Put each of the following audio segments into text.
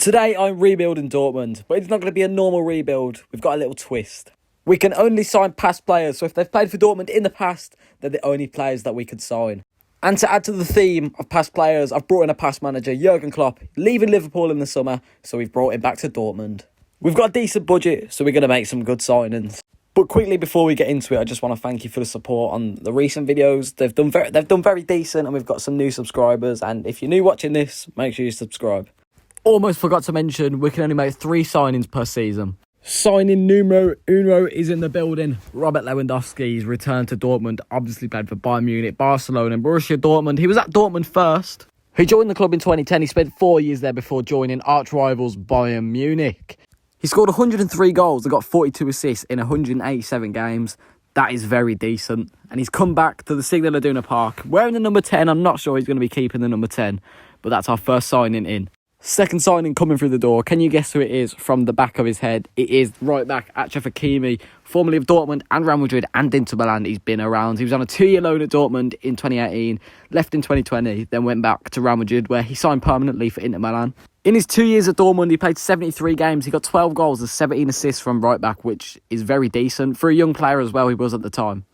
Today I'm rebuilding Dortmund, but it's not going to be a normal rebuild. We've got a little twist. We can only sign past players, so if they've played for Dortmund in the past, they're the only players that we could sign. And to add to the theme of past players, I've brought in a past manager, Jurgen Klopp, leaving Liverpool in the summer, so we've brought him back to Dortmund. We've got a decent budget, so we're going to make some good signings. But quickly before we get into it, I just want to thank you for the support on the recent videos. They've done very decent, and we've got some new subscribers. And if you're new watching this, make sure you subscribe. Almost forgot to mention, we can only make 3 signings per season. Signing numero uno is in the building. Robert Lewandowski's returned to Dortmund. Obviously played for Bayern Munich, Barcelona and Borussia Dortmund. He was at Dortmund first. He joined the club in 2010. He spent 4 years there before joining arch rivals Bayern Munich. He scored 103 goals and got 42 assists in 187 games. That is very decent. And he's come back to the Signal Iduna Park. Wearing the number 10, I'm not sure he's going to be keeping the number 10. But that's our first signing in. Second signing coming through the door. Can you guess who it is from the back of his head? It is right back Achraf Hakimi, formerly of Dortmund and Real Madrid and Inter Milan. He's been around. He was on a 2-year loan at Dortmund in 2018, left in 2020, then went back to Real Madrid where he signed permanently for Inter Milan. In his 2 years at Dortmund, he played 73 games. He got 12 goals and 17 assists from right back, which is very decent for a young player as well he was at the time.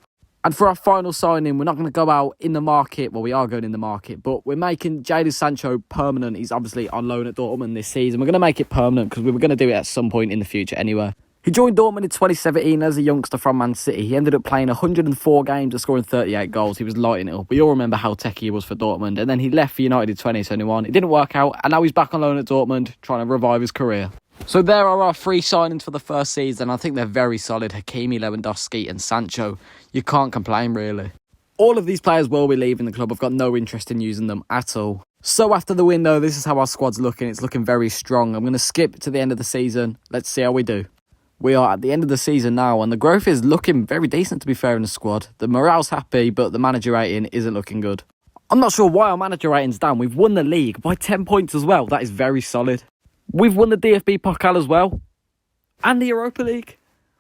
And for our final signing, we're not going to go out in the market. Well, we are going in the market, but we're making Jadon Sancho permanent. He's obviously on loan at Dortmund this season. We're going to make it permanent because we were going to do it at some point in the future anyway. He joined Dortmund in 2017 as a youngster from Man City. He ended up playing 104 games and scoring 38 goals. He was lighting it up. We all remember how techie he was for Dortmund. And then he left for United in 2021. It didn't work out, and now he's back on loan at Dortmund, trying to revive his career. So there are our 3 signings for the first season. I think they're very solid. Hakimi, Lewandowski and Sancho. You can't complain, really. All of these players will be leaving the club. I've got no interest in using them at all. So after the window, this is how our squad's looking. It's looking very strong. I'm going to skip to the end of the season. Let's see how we do. We are at the end of the season now, and the growth is looking very decent, to be fair, in the squad. The morale's happy, but the manager rating isn't looking good. I'm not sure why our manager rating's down. We've won the league by 10 points as well. That is very solid. We've won the DFB Pokal as well. And the Europa League.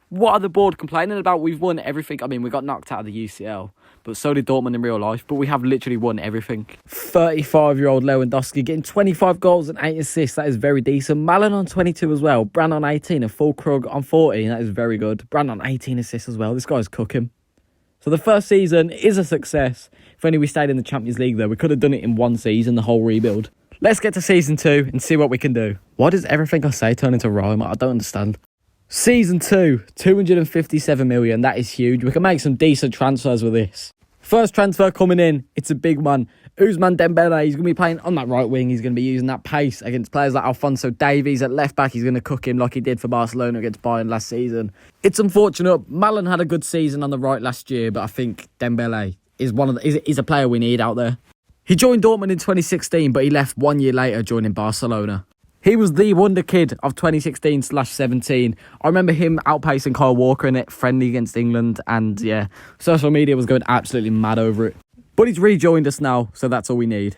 What are the board complaining about? We've won everything. I mean, we got knocked out of the UCL. But so did Dortmund in real life. But we have literally won everything. 35-year-old Lewandowski getting 25 goals and 8 assists. That is very decent. Malin on 22 as well. Brand on 18 and Fulkrug on 14. That is very good. Brand on 18 assists as well. This guy's cooking. So the first season is a success. If only we stayed in the Champions League though. We could have done it in one season, the whole rebuild. Let's get to season 2 and see what we can do. Why does everything I say turn into rhyme? I don't understand. Season 2, 257 million. That is huge. We can make some decent transfers with this. First transfer coming in, it's a big one. Ousmane Dembele, he's going to be playing on that right wing. He's going to be using that pace against players like Alphonso Davies at left back. He's going to cook him like he did for Barcelona against Bayern last season. It's unfortunate. Malin had a good season on the right last year, but I think Dembele is a player we need out there. He joined Dortmund in 2016, but he left 1 year later, joining Barcelona. He was the wonder kid of 2016/17. I remember him outpacing Kyle Walker in a friendly against England, and yeah, social media was going absolutely mad over it. But he's rejoined us now, so that's all we need.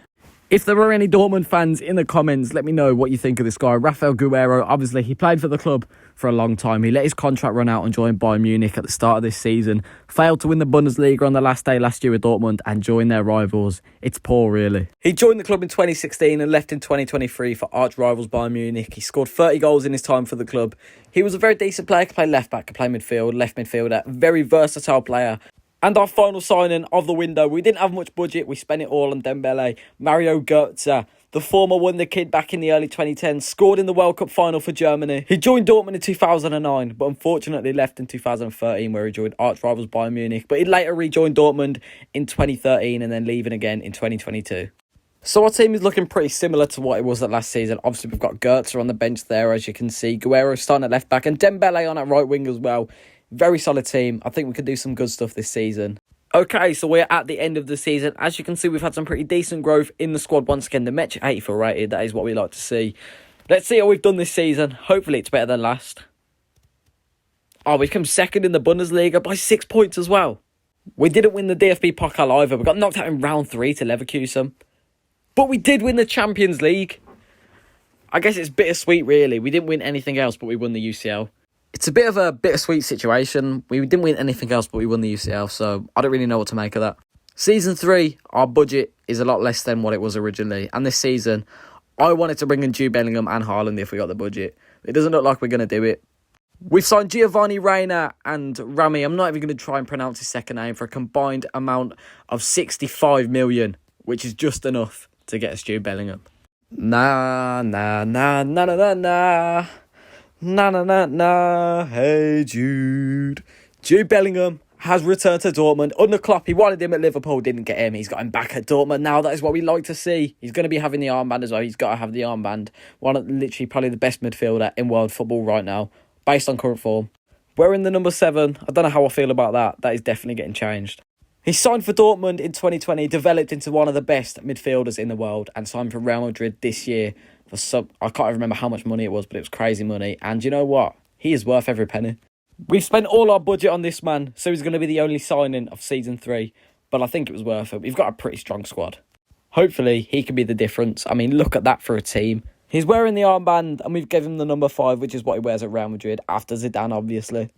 If there are any Dortmund fans in the comments, let me know what you think of this guy. Rafael Guerreiro, obviously, he played for the club for a long time. He let his contract run out and joined Bayern Munich at the start of this season. Failed to win the Bundesliga on the last day last year with Dortmund and joined their rivals. It's poor, really. He joined the club in 2016 and left in 2023 for arch rivals Bayern Munich. He scored 30 goals in his time for the club. He was a very decent player. Could play left back, could play midfield, left midfielder. Very versatile player. And our final signing of the window, we didn't have much budget. We spent it all on Dembele. Mario Götze, the former wonder kid back in the early 2010s, scored in the World Cup final for Germany. He joined Dortmund in 2009, but unfortunately left in 2013, where he joined arch rivals Bayern Munich. But he later rejoined Dortmund in 2013 and then leaving again in 2022. So our team is looking pretty similar to what it was at last season. Obviously, we've got Götze on the bench there, as you can see. Guerreiro starting at left back and Dembele on at right wing as well. Very solid team. I think we could do some good stuff this season. Okay, so we're at the end of the season. As you can see, we've had some pretty decent growth in the squad once again. The Metch 84 rated, that is what we like to see. Let's see how we've done this season. Hopefully it's better than last. Oh, we've come second in the Bundesliga by 6 points as well. We didn't win the DFB Pokal either. We got knocked out in round 3 to Leverkusen. But we did win the Champions League. I guess it's bittersweet, really. We didn't win anything else, but we won the UCL. It's a bit of a bittersweet situation. We didn't win anything else, but we won the UCL, so I don't really know what to make of that. Season 3, our budget is a lot less than what it was originally. And this season, I wanted to bring in Jude Bellingham and Haaland if we got the budget. It doesn't look like we're going to do it. We've signed Giovanni Reina and Rami. I'm not even going to try and pronounce his second name, for a combined amount of 65 million, which is just enough to get us Jude Bellingham. Nah. Hey, Jude. Jude Bellingham has returned to Dortmund. Under Klopp, he wanted him at Liverpool, didn't get him. He's got him back at Dortmund now. That is what we like to see. He's going to be having the armband as well. He's got to have the armband. One of literally probably the best midfielder in world football right now, based on current form. We're in the number 7. I don't know how I feel about that. That is definitely getting changed. He signed for Dortmund in 2020, developed into one of the best midfielders in the world, and signed for Real Madrid this year for I can't remember how much money it was, but it was crazy money. And you know what? He is worth every penny. We've spent all our budget on this man, so he's going to be the only signing of Season 3, but I think it was worth it. We've got a pretty strong squad. Hopefully, he can be the difference. I mean, look at that for a team. He's wearing the armband, and we've given him the number 5, which is what he wears at Real Madrid, after Zidane, obviously.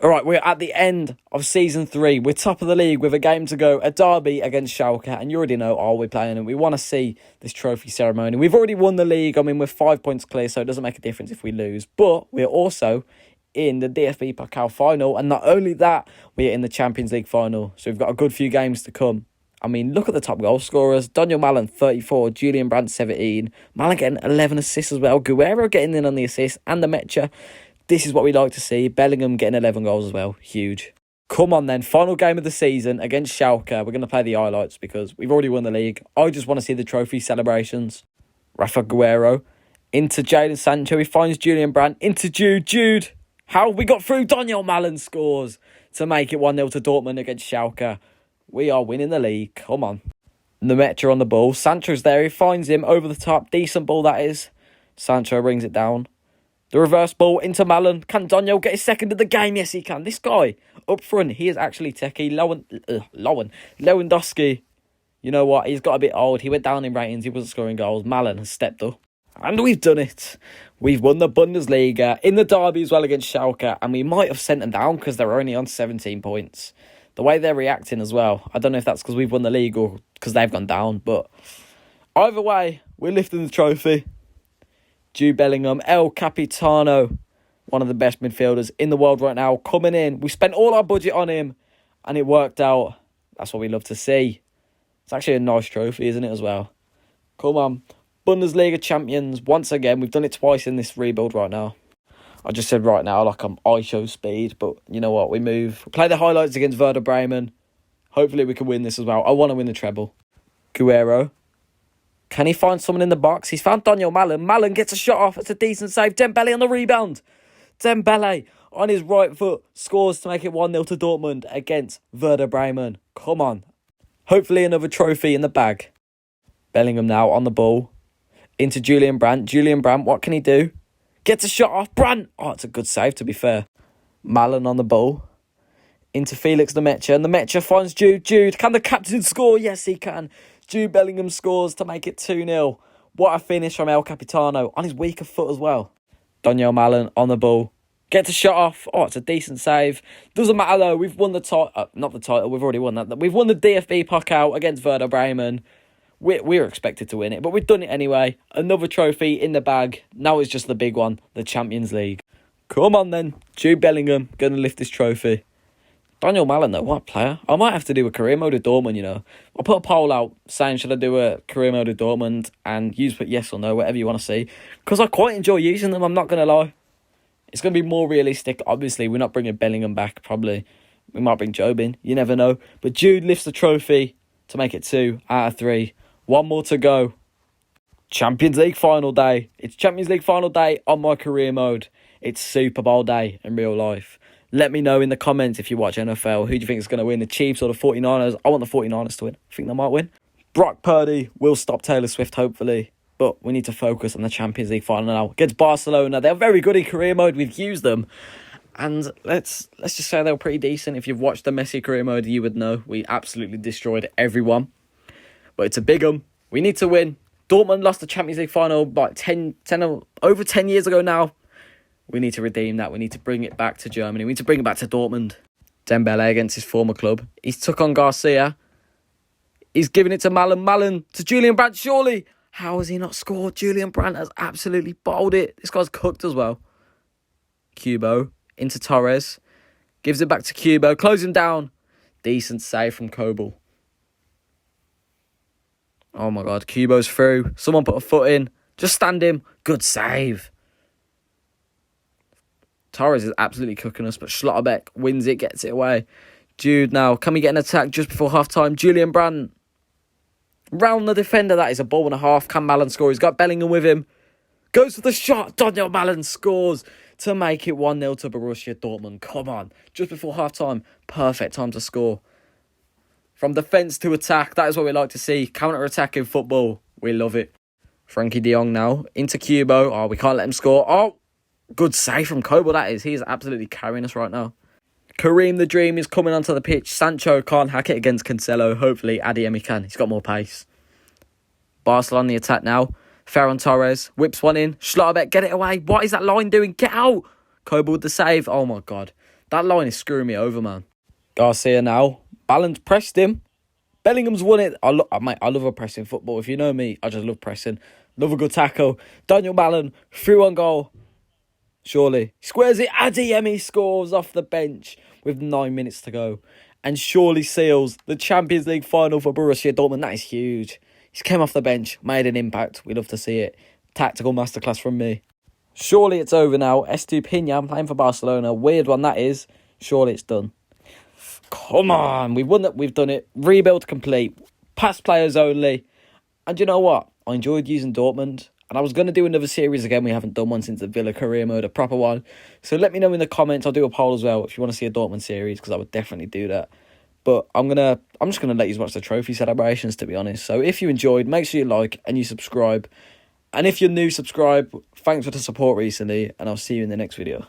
All right, we're at the end of Season 3. We're top of the league with a game to go, a derby against Schalke, and you already know, we're playing, and we want to see this trophy ceremony. We've already won the league. I mean, we're 5 points clear, so it doesn't make a difference if we lose. But we're also in the DFB Pokal final, and not only that, we're in the Champions League final. So we've got a good few games to come. I mean, look at the top goal scorers. Daniel Malen, 34. Julian Brandt, 17. Malen getting 11 assists as well. Guerrero getting in on the assist, and the Metcha. This is what we like to see. Bellingham getting 11 goals as well. Huge. Come on then. Final game of the season against Schalke. We're going to play the highlights because we've already won the league. I just want to see the trophy celebrations. Rafa Guerrero. Into Jadon Sancho. He finds Julian Brandt. Into Jude. Jude. How have we got through? Daniel Malen scores to make it 1-0 to Dortmund against Schalke. We are winning the league. Come on. The Metcha on the ball. Sancho's there. He finds him over the top. Decent ball, that is. Sancho brings it down. The reverse ball into Malen. Can Daniel get his second of the game? Yes, he can. This guy up front, he is actually techie. Lewandowski, you know what? He's got a bit old. He went down in ratings. He wasn't scoring goals. Malen has stepped up. And we've done it. We've won the Bundesliga in the derby as well against Schalke. And we might have sent them down because they're only on 17 points. The way they're reacting as well. I don't know if that's because we've won the league or because they've gone down. But either way, we're lifting the trophy. Jude Bellingham, El Capitano, one of the best midfielders in the world right now, coming in. We spent all our budget on him, and it worked out. That's what we love to see. It's actually a nice trophy, isn't it, as well? Come on. Bundesliga champions, once again. We've done it twice in this rebuild right now. I just said right now, like I'm ISO speed, but you know what? We move. We play the highlights against Werder Bremen. Hopefully we can win this as well. I want to win the treble. Guerrero. Can he find someone in the box? He's found Daniel Malen. Malen gets a shot off. It's a decent save. Dembele on the rebound. Dembele on his right foot scores to make it 1-0 to Dortmund against Werder Bremen. Come on. Hopefully another trophy in the bag. Bellingham now on the ball. Into Julian Brandt. Julian Brandt, what can he do? Gets a shot off. Brandt. Oh, it's a good save, to be fair. Malen on the ball. Into Felix the Metcha. And the Metcha finds Jude. Jude, can the captain score? Yes, he can. Jude Bellingham scores to make it 2-0. What a finish from El Capitano. On his weaker foot as well. Daniel Malen on the ball. Gets a shot off. Oh, it's a decent save. Doesn't matter though. We've won the title. Not the title. We've already won that. We've won the DFB Pokal against Werder Bremen. We're expected to win it, but we've done it anyway. Another trophy in the bag. Now it's just the big one, the Champions League. Come on then. Jude Bellingham going to lift this trophy. Daniel Malen though, what a player. I might have to do a career mode of Dortmund, you know. I'll put a poll out saying should I do a career mode of Dortmund, and you just put yes or no, whatever you want to see. Because I quite enjoy using them, I'm not going to lie. It's going to be more realistic. Obviously, we're not bringing Bellingham back, probably. We might bring Job in, you never know. But Jude lifts the trophy to make it 2 out of 3. One more to go. Champions League final day. It's Champions League final day on my career mode. It's Super Bowl day in real life. Let me know in the comments if you watch NFL. Who do you think is going to win, the Chiefs or the 49ers? I want the 49ers to win. I think they might win. Brock Purdy will stop Taylor Swift, hopefully. But we need to focus on the Champions League final now. Against Barcelona. They're very good in career mode. We've used them. And let's just say they were pretty decent. If you've watched the Messi career mode, you would know. We absolutely destroyed everyone. But it's a big one. We need to win. Dortmund lost the Champions League final like over 10 years ago now. We need to redeem that. We need to bring it back to Germany. We need to bring it back to Dortmund. Dembele against his former club. He's took on Garcia. He's giving it to Malen. Malen to Julian Brandt. Surely. How has he not scored? Julian Brandt has absolutely bowled it. This guy's cooked as well. Cubo into Torres. Gives it back to Cubo. Close him down. Decent save from Coble. Oh my God. Cubo's through. Someone put a foot in. Just stand him. Good save. Torres is absolutely cooking us, but Schlotterbeck wins it, gets it away. Jude now. Can we get an attack just before half-time? Julian Brandt. Round the defender. That is a ball and a half. Can Mallon score? He's got Bellingham with him. Goes for the shot. Daniel Mallon scores to make it 1-0 to Borussia Dortmund. Come on. Just before half-time. Perfect time to score. From defence to attack. That is what we like to see. Counter-attacking football. We love it. Frankie de Jong now. Into Cubo. Oh, we can't let him score. Oh, good save from Coble, that is. He is absolutely carrying us right now. Kareem the Dream is coming onto the pitch. Sancho can't hack it against Cancelo. Hopefully, Adeyemi can. He's got more pace. Barcelona on the attack now. Ferran Torres whips one in. Schlotterbeck, get it away. What is that line doing? Get out. Coble with the save. Oh my God. That line is screwing me over, man. Garcia now. Ballon's pressed him. Bellingham's won it. I love a pressing football. If you know me, I just love pressing. Love a good tackle. Daniel Mallon through on goal. Surely. Squares it. Adeyemi scores off the bench with 9 minutes to go. And surely seals the Champions League final for Borussia Dortmund. That is huge. He's came off the bench, made an impact. We love to see it. Tactical masterclass from me. Surely it's over now. Estupinian playing for Barcelona. Weird one that is. Surely it's done. Come on. We've won that. We've done it. Rebuild complete. Past players only. And you know what? I enjoyed using Dortmund. And I was going to do another series again. We haven't done one since the Villa career mode, a proper one. So let me know in the comments. I'll do a poll as well if you want to see a Dortmund series, because I would definitely do that. But I'm just gonna let you watch the trophy celebrations, to be honest. So if you enjoyed, make sure you like and you subscribe. And if you're new, subscribe. Thanks for the support recently, and I'll see you in the next video.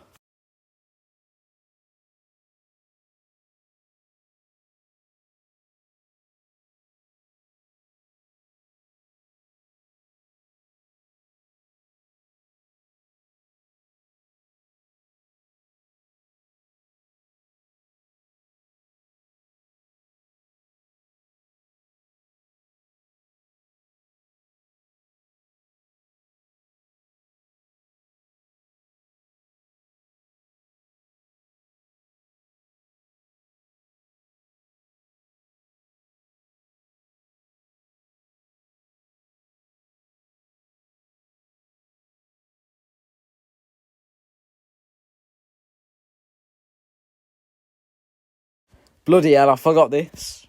Bloody hell, I forgot this.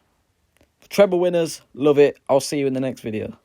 Treble winners, love it. I'll see you in the next video.